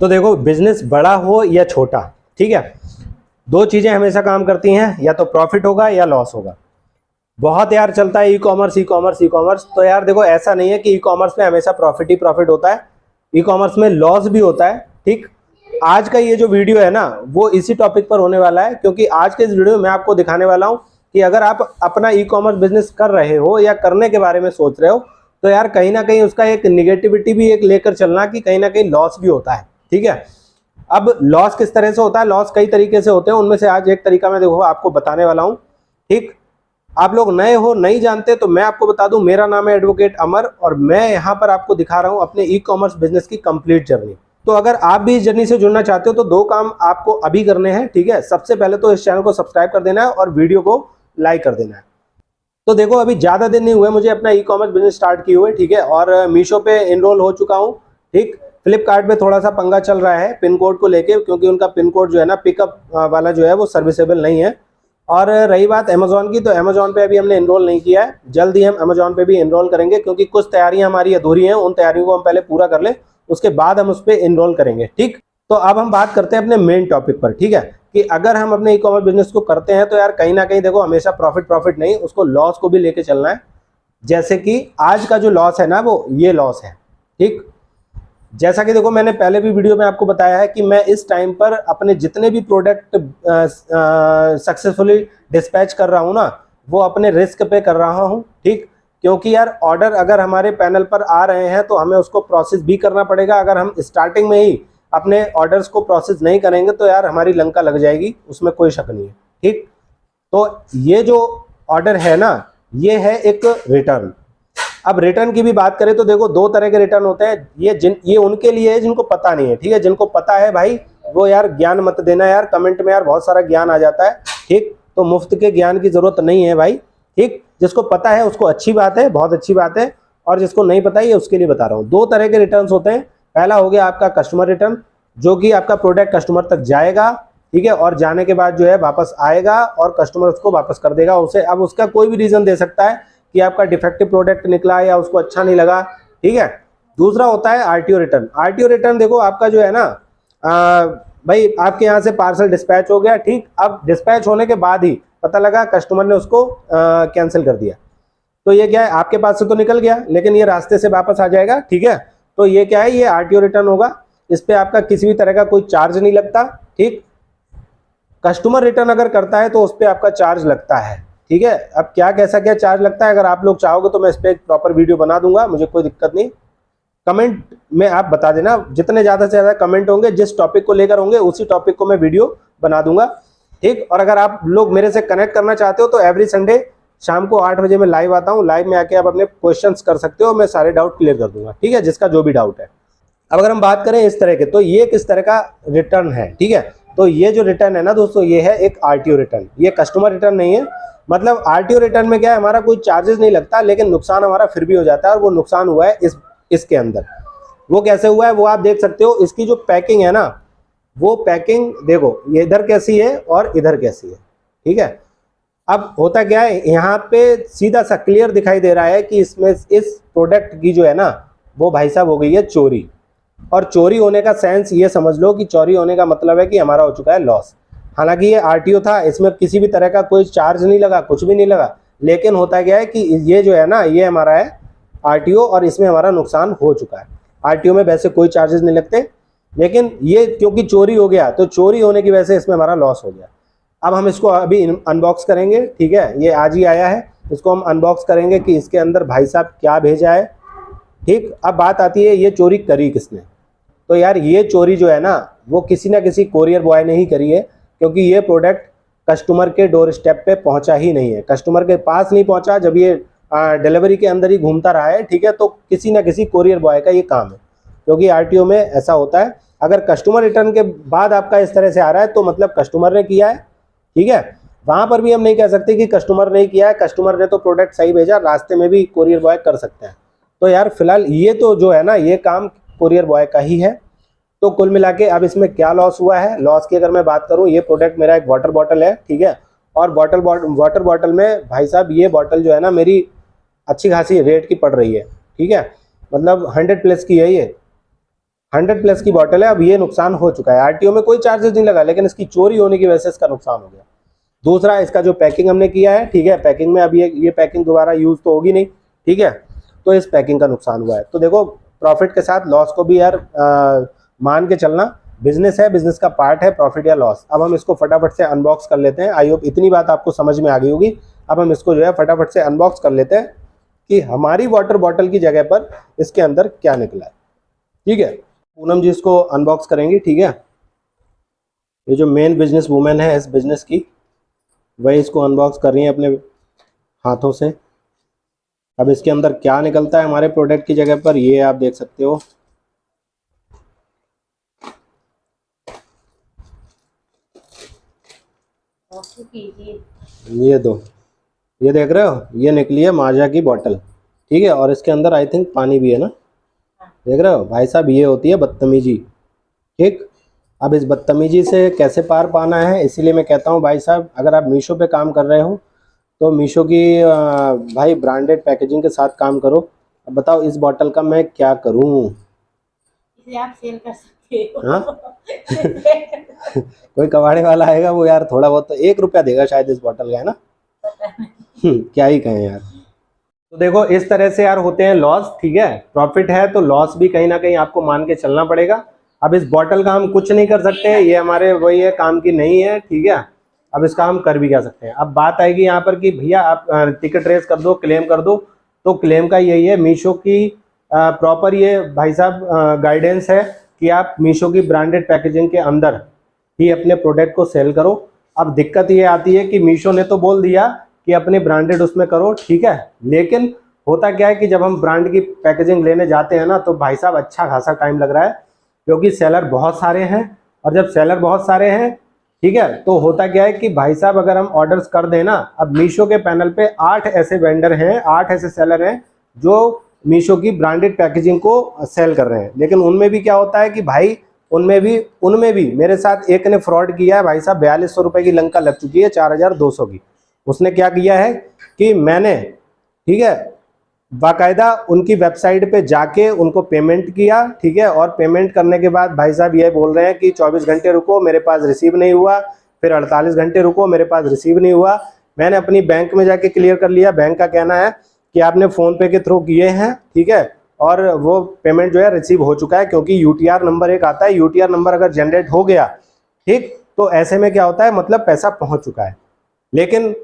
तो देखो, बिजनेस बड़ा हो या छोटा, ठीक है, दो चीजें हमेशा काम करती हैं, या तो प्रॉफिट होगा या लॉस होगा। बहुत यार चलता है e commerce e commerce e commerce, तो यार देखो ऐसा नहीं है कि ई कॉमर्स में हमेशा प्रॉफिट ही प्रॉफिट होता है, ई कॉमर्स में लॉस भी होता है। ठीक, आज का ये जो वीडियो है ना वो इसी टॉपिक पर होने वाला है, क्योंकि आज के इस वीडियो में मैं आपको दिखाने वाला हूं कि अगर आप अपना ई कॉमर्स बिजनेस कर रहे हो या करने के बारे में सोच रहे हो, तो यार कहीं ना कहीं उसका एक निगेटिविटी भी एक लेकर चलना कि कहीं ना कहीं लॉस भी होता है। ठीक है, अब लॉस किस तरह से होता है, लॉस कई तरीके से होते हैं, उनमें से आज एक तरीका मैं देखो आपको बताने वाला हूं। ठीक, आप लोग नए हो, नहीं जानते, तो मैं आपको बता दूं, मेरा नाम है एडवोकेट अमर और मैं यहां पर आपको दिखा रहा हूं अपने ई कॉमर्स बिजनेस की कंप्लीट जर्नी। तो अगर आप भी इस जर्नी से जुड़ना चाहते हो तो दो काम आपको अभी करने हैं। ठीक है, सबसे पहले तो इस चैनल को सब्सक्राइब कर देना है और वीडियो को लाइक कर देना है। तो देखो, अभी ज्यादा दिन नहीं हुए मुझे अपना ई कॉमर्स बिजनेस स्टार्ट किए हुए। ठीक है, और मीशो पे एनरोल हो चुका हूँ। ठीक, फ्लिपकार्ट पे थोड़ा सा पंगा चल रहा है पिन कोड को लेके, क्योंकि उनका पिन कोड जो है ना पिकअप वाला जो है वो सर्विसेबल नहीं है। और रही बात अमेजोन की, तो अमेजोन पे अभी हमने एनरोल नहीं किया है, जल्द ही हम अमेजोन पे भी एनरोल करेंगे, क्योंकि कुछ तैयारियां हमारी अधूरी हैं, उन तैयारियों को हम पहले पूरा कर ले, उसके बाद हम उस पर एनरोल करेंगे। ठीक, तो अब हम बात करते हैं अपने मेन टॉपिक पर। ठीक है, कि अगर हम अपने ई कॉमर्स बिजनेस को करते हैं तो यार कहीं ना कहीं देखो हमेशा प्रॉफिट नहीं, उसको लॉस को भी लेके चलना है। जैसे कि आज का जो लॉस है ना वो ये लॉस है। ठीक, जैसा कि देखो मैंने पहले भी वीडियो में आपको बताया है कि मैं इस टाइम पर अपने जितने भी प्रोडक्ट सक्सेसफुली डिस्पैच कर रहा हूँ ना, वो अपने रिस्क पे कर रहा हूँ। ठीक, क्योंकि यार ऑर्डर अगर हमारे पैनल पर आ रहे हैं तो हमें उसको प्रोसेस भी करना पड़ेगा। अगर हम स्टार्टिंग में ही अपने ऑर्डर्स को प्रोसेस नहीं करेंगे तो यार हमारी लंका लग जाएगी, उसमें कोई शक नहीं है। ठीक, तो ये जो ऑर्डर है ना ये है एक रिटर्न। अब रिटर्न की भी बात करें तो देखो दो तरह के रिटर्न होते हैं, ये उनके लिए है जिनको पता नहीं है। ठीक है, जिनको पता है भाई वो यार ज्ञान मत देना यार, कमेंट में यार बहुत सारा ज्ञान आ जाता है। ठीक, तो मुफ्त के ज्ञान की जरूरत नहीं है भाई। ठीक, जिसको पता है उसको अच्छी बात है, बहुत अच्छी बात है, और जिसको नहीं पता है उसके लिए बता रहा हूँ। दो तरह के रिटर्न होते हैं। पहला हो गया आपका कस्टमर रिटर्न, जो कि आपका प्रोडक्ट कस्टमर तक जाएगा, ठीक है, और जाने के बाद जो है वापस आएगा और कस्टमर उसको वापस कर देगा उसे। अब उसका कोई भी रीजन दे सकता है कि आपका डिफेक्टिव प्रोडक्ट निकला या उसको अच्छा नहीं लगा। ठीक है, दूसरा होता है आरटीओ रिटर्न। आरटीओ रिटर्न देखो आपका जो है ना भाई आपके यहाँ से पार्सल डिस्पैच हो गया। ठीक, अब डिस्पैच होने के बाद ही पता लगा कस्टमर ने उसको कैंसिल कर दिया, तो ये क्या है, आपके पास से तो निकल गया लेकिन ये रास्ते से वापस आ जाएगा। ठीक है, तो ये क्या है, ये आरटीओ रिटर्न होगा, इस पे आपका किसी भी तरह का कोई चार्ज नहीं लगता। ठीक, कस्टमर रिटर्न अगर करता है तो उस पर आपका चार्ज लगता है। ठीक है, अब क्या कैसा क्या चार्ज लगता है, अगर आप लोग चाहोगे तो मैं इस पर एक प्रॉपर वीडियो बना दूंगा, मुझे कोई दिक्कत नहीं। कमेंट में आप बता देना, जितने ज़्यादा से ज़्यादा कमेंट होंगे जिस टॉपिक को लेकर होंगे उसी टॉपिक को मैं वीडियो बना दूंगा। ठीक, और अगर आप लोग मेरे से कनेक्ट करना चाहते हो तो एवरी संडे शाम को 8 बजे मैं लाइव आता हूँ। लाइव में आके आप अपने क्वेश्चंस कर सकते हो, मैं सारे डाउट क्लियर कर दूंगा। ठीक है, जिसका जो भी डाउट है। अब अगर हम बात करें इस तरह के, तो ये किस तरह का रिटर्न है। ठीक है, तो ये जो रिटर्न है ना दोस्तों, ये है एक आरटीओ रिटर्न, ये कस्टमर रिटर्न नहीं है। मतलब आरटीओ रिटर्न में क्या है, हमारा कोई चार्जेस नहीं लगता, लेकिन नुकसान हमारा फिर भी हो जाता है, और वो नुकसान हुआ है इसके अंदर। वो कैसे हुआ है वो आप देख सकते हो। इसकी जो पैकिंग है ना, वो पैकिंग देखो ये इधर कैसी है और इधर कैसी है। ठीक है, अब होता क्या है, यहाँ पे सीधा सा क्लियर दिखाई दे रहा है कि इसमें इस प्रोडक्ट की जो है ना वो भाई साहब हो गई है चोरी। और चोरी होने का सेंस ये समझ लो कि चोरी होने का मतलब है कि हमारा हो चुका है लॉस। हालांकि ये आरटीओ था, इसमें किसी भी तरह का कोई चार्ज नहीं लगा, कुछ भी नहीं लगा, लेकिन होता क्या है कि ये जो है ना ये हमारा है आरटीओ, और इसमें हमारा नुकसान हो चुका है। आरटीओ में वैसे कोई चार्जेस नहीं लगते, लेकिन ये क्योंकि चोरी हो गया तो चोरी होने की वजह से इसमें हमारा लॉस हो गया। अब हम इसको अभी अनबॉक्स करेंगे। ठीक है, ये आज ही आया है, इसको हम अनबॉक्स करेंगे कि इसके अंदर भाई साहब क्या भेजा है। ठीक, अब बात आती है ये चोरी करी किसने। तो यार ये चोरी जो है ना वो किसी ना किसी कोरियर बॉय ने ही करी है, क्योंकि ये प्रोडक्ट कस्टमर के डोर स्टेप पे पहुंचा ही नहीं है, कस्टमर के पास नहीं पहुंचा, जब ये डिलीवरी के अंदर ही घूमता रहा है। ठीक है, तो किसी ना किसी कोरियर बॉय का ये काम है, क्योंकि आरटीओ में ऐसा होता है। अगर कस्टमर रिटर्न के बाद आपका इस तरह से आ रहा है तो मतलब कस्टमर ने किया है। ठीक है, वहां पर भी हम नहीं कह सकते कि कस्टमर ने किया है, कस्टमर ने तो प्रोडक्ट सही भेजा, रास्ते में भी कोरियर बॉय कर सकते हैं। तो यार फिलहाल ये तो जो है ना ये काम कोरियर बॉय का ही है। तो कुल मिला के अब इसमें क्या लॉस हुआ है, लॉस की अगर मैं बात करूं, ये प्रोडक्ट मेरा एक वाटर बॉटल है। ठीक है, और वाटर बॉटल में भाई साहब ये बॉटल जो है ना मेरी अच्छी खासी रेट की पड़ रही है। ठीक है, मतलब 100 प्लस की है ये। 100+ की बॉटल है। अब ये नुकसान हो चुका है, आरटीओ में कोई चार्जेस नहीं लगा, लेकिन इसकी चोरी होने की वजह से इसका नुकसान हो गया। दूसरा, इसका जो पैकिंग हमने किया है, ठीक है, पैकिंग में अब ये पैकिंग दोबारा यूज तो होगी नहीं, ठीक है, तो इस पैकिंग का नुकसान हुआ है। तो देखो, प्रॉफिट के साथ लॉस को भी यार मान के चलना, बिजनेस है, बिजनेस का पार्ट है प्रॉफिट या लॉस। अब हम इसको फटाफट से अनबॉक्स कर लेते हैं। आई होप इतनी बात आपको समझ में आ गई होगी। अब हम इसको जो है फटाफट से अनबॉक्स कर लेते हैं कि हमारी वाटर बॉटल की जगह पर इसके अंदर क्या निकला है, ठीक है। पूनम जी इसको अनबॉक्स करेंगी, ठीक है। ये जो मेन बिजनेस वूमेन है इस बिजनेस की, वही इसको अनबॉक्स कर रही है अपने हाथों से। अब इसके अंदर क्या निकलता है हमारे प्रोडक्ट की जगह पर, ये आप देख सकते हो। ये दो, ये देख रहे हो, ये निकली है माजा की बोतल, ठीक है, और इसके अंदर आई थिंक पानी भी है ना, देख रहे हो भाई साहब, ये होती है बदतमीजी, ठीक। अब इस बदतमीजी से कैसे पार पाना है, इसीलिए मैं कहता हूँ भाई साहब, अगर आप मीशो पे काम कर रहे हो तो मीशो की भाई ब्रांडेड पैकेजिंग के साथ काम करो। अब बताओ इस बोतल का मैं क्या करूँ, इसे आप सेल कर सकते हो। हाँ कोई कबाड़े वाला आएगा वो यार थोड़ा बहुत तो 1 रुपया देगा शायद इस बोतल का, है ना। क्या ही कहें यार। तो देखो इस तरह से यार होते हैं लॉस, ठीक है। प्रॉफिट है तो लॉस भी कहीं ना कहीं आपको मान के चलना पड़ेगा। अब इस बोतल का हम कुछ नहीं कर सकते, ये हमारे वही है, काम की नहीं है, ठीक है। अब इसका हम कर भी क्या सकते हैं। अब बात आएगी यहाँ पर कि भैया आप टिकट रेस कर दो, क्लेम कर दो, तो क्लेम का यही है, मीशो की प्रॉपर ये भाई साहब गाइडेंस है कि आप मीशो की ब्रांडेड पैकेजिंग के अंदर ही अपने प्रोडक्ट को सेल करो। अब दिक्कत ये आती है कि मीशो ने तो बोल दिया कि अपने ब्रांडेड उसमें करो, ठीक है, लेकिन होता क्या है कि जब हम ब्रांड की पैकेजिंग लेने जाते हैं ना, तो भाई साहब अच्छा खासा टाइम लग रहा है, क्योंकि सेलर बहुत सारे हैं। और जब सेलर बहुत सारे हैं, ठीक है, तो होता क्या है कि भाई साहब अगर हम ऑर्डर्स कर दें ना, अब मीशो के पैनल पे 8 ऐसे वेंडर हैं, 8 ऐसे सेलर हैं जो मीशो की ब्रांडेड पैकेजिंग को सेल कर रहे हैं। लेकिन उनमें भी क्या होता है कि भाई उनमें भी मेरे साथ एक ने फ्रॉड किया है भाई साहब, 4200 रुपये की लंका लग चुकी है 4200 की। उसने क्या किया है कि मैंने, ठीक है, बाकायदा उनकी वेबसाइट पे जाके उनको पेमेंट किया, ठीक है, और पेमेंट करने के बाद भाई साहब ये बोल रहे हैं कि 24 घंटे रुको, मेरे पास रिसीव नहीं हुआ, फिर 48 घंटे रुको, मेरे पास रिसीव नहीं हुआ। मैंने अपनी बैंक में जाके क्लियर कर लिया, बैंक का कहना है कि आपने फ़ोनपे के थ्रू किए हैं, ठीक है, और वो पेमेंट जो है रिसीव हो चुका है, क्योंकि यूटीआर नंबर एक आता है, यूटीआर नंबर अगर जनरेट हो गया, ठीक, तो ऐसे में क्या होता है, मतलब पैसा पहुँच चुका है। लेकिन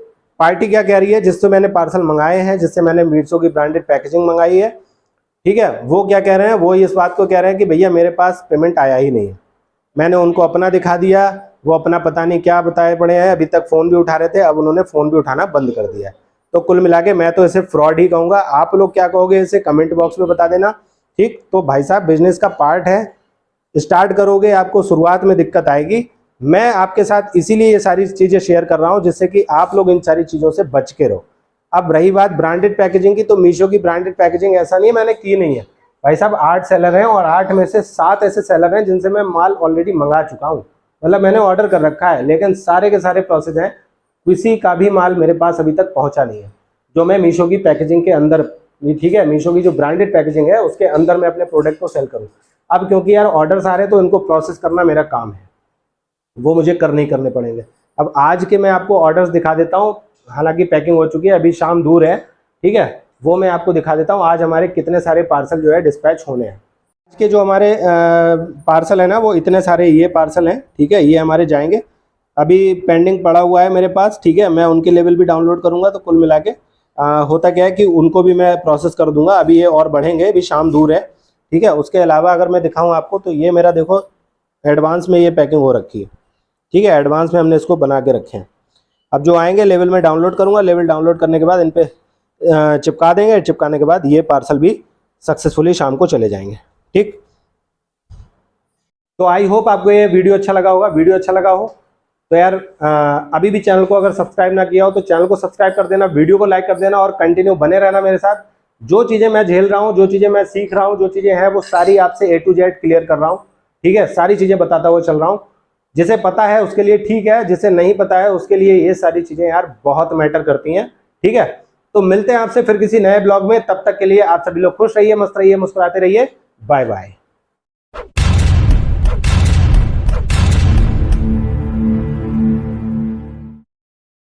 पार्टी क्या कह रही है, जिससे मैंने पार्सल मंगाए हैं, जिससे मैंने मीशो की ब्रांडेड पैकेजिंग मंगाई है, ठीक है, वो क्या कह रहे हैं, वो इस बात को कह रहे हैं कि भैया मेरे पास पेमेंट आया ही नहीं है। मैंने उनको अपना दिखा दिया, वो अपना पता नहीं क्या बताए पड़े हैं, अभी तक फ़ोन भी उठा रहे थे, अब उन्होंने फ़ोन भी उठाना बंद कर दिया है। तो कुल मिला के मैं तो इसे फ्रॉड ही कहूँगा। आप लोग क्या कहोगे इसे कमेंट बॉक्स में बता देना, ठीक। तो भाई साहब बिजनेस का पार्ट है, स्टार्ट करोगे आपको शुरुआत में दिक्कत आएगी। मैं आपके साथ इसीलिए ये सारी चीज़ें शेयर कर रहा हूँ, जिससे कि आप लोग इन सारी चीज़ों से बच के रहो। अब रही बात ब्रांडेड पैकेजिंग की, तो मीशो की ब्रांडेड पैकेजिंग ऐसा नहीं है मैंने की नहीं है भाई साहब। 8 सेलर हैं और 8 में से 7 ऐसे सेलर हैं जिनसे मैं माल ऑलरेडी मंगा चुका हूँ, मतलब मैंने ऑर्डर कर रखा है, लेकिन सारे के सारे प्रोसेस हैं, किसी का भी माल मेरे पास अभी तक पहुँचा नहीं है, जो मैं मीशो की पैकेजिंग के अंदर, ठीक है, मीशो की जो ब्रांडेड पैकेजिंग है उसके अंदर मैं अपने प्रोडक्ट को सेल करूँ। अब क्योंकि यार ऑर्डर्स आ रहे हैं तो इनको प्रोसेस करना मेरा काम है, वो मुझे करने पड़ेंगे। अब आज के मैं आपको ऑर्डर्स दिखा देता हूँ, हालांकि पैकिंग हो चुकी है, अभी शाम दूर है, ठीक है, वो मैं आपको दिखा देता हूँ आज हमारे कितने सारे पार्सल जो है डिस्पैच होने हैं। आज के जो हमारे पार्सल है ना, वो इतने सारे ये पार्सल हैं, ठीक है, ये हमारे जाएंगे, अभी पेंडिंग पड़ा हुआ है मेरे पास, ठीक है, मैं उनके लेवल भी डाउनलोड करूँगा, तो कुल मिला के होता क्या है कि उनको भी मैं प्रोसेस कर दूंगा। अभी ये और बढ़ेंगे, अभी शाम दूर है, ठीक है। उसके अलावा अगर मैं दिखाऊँ आपको, तो ये मेरा देखो एडवांस में ये पैकिंग हो रखी है, ठीक है, एडवांस में हमने इसको बना के रखे हैं। अब जो आएंगे लेवल में डाउनलोड करूंगा, लेवल डाउनलोड करने के बाद इन पे चिपका देंगे, चिपकाने के बाद ये पार्सल भी सक्सेसफुली शाम को चले जाएंगे, ठीक। तो आई होप आपको ये वीडियो अच्छा लगा होगा। वीडियो अच्छा लगा हो तो यार अभी भी चैनल को अगर सब्सक्राइब ना किया हो तो चैनल को सब्सक्राइब कर देना, वीडियो को लाइक कर देना और कंटिन्यू बने रहना मेरे साथ। जो चीज़ें मैं झेल रहा हूँ, जो चीज़ें मैं सीख रहा हूँ, जो चीज़ें हैं वो सारी आपसे A to Z क्लियर कर रहा हूँ, ठीक है, सारी चीज़ें बताता हुआ चल रहा हूँ। जिसे पता है उसके लिए ठीक है, जिसे नहीं पता है उसके लिए ये सारी चीज़ें यार बहुत मैटर करती हैं, ठीक है। तो मिलते हैं आपसे फिर किसी नए ब्लॉग में, तब तक के लिए आप सभी लोग खुश रहिए, मस्त रहिए, मुस्कुराते रहिए, बाय बाय।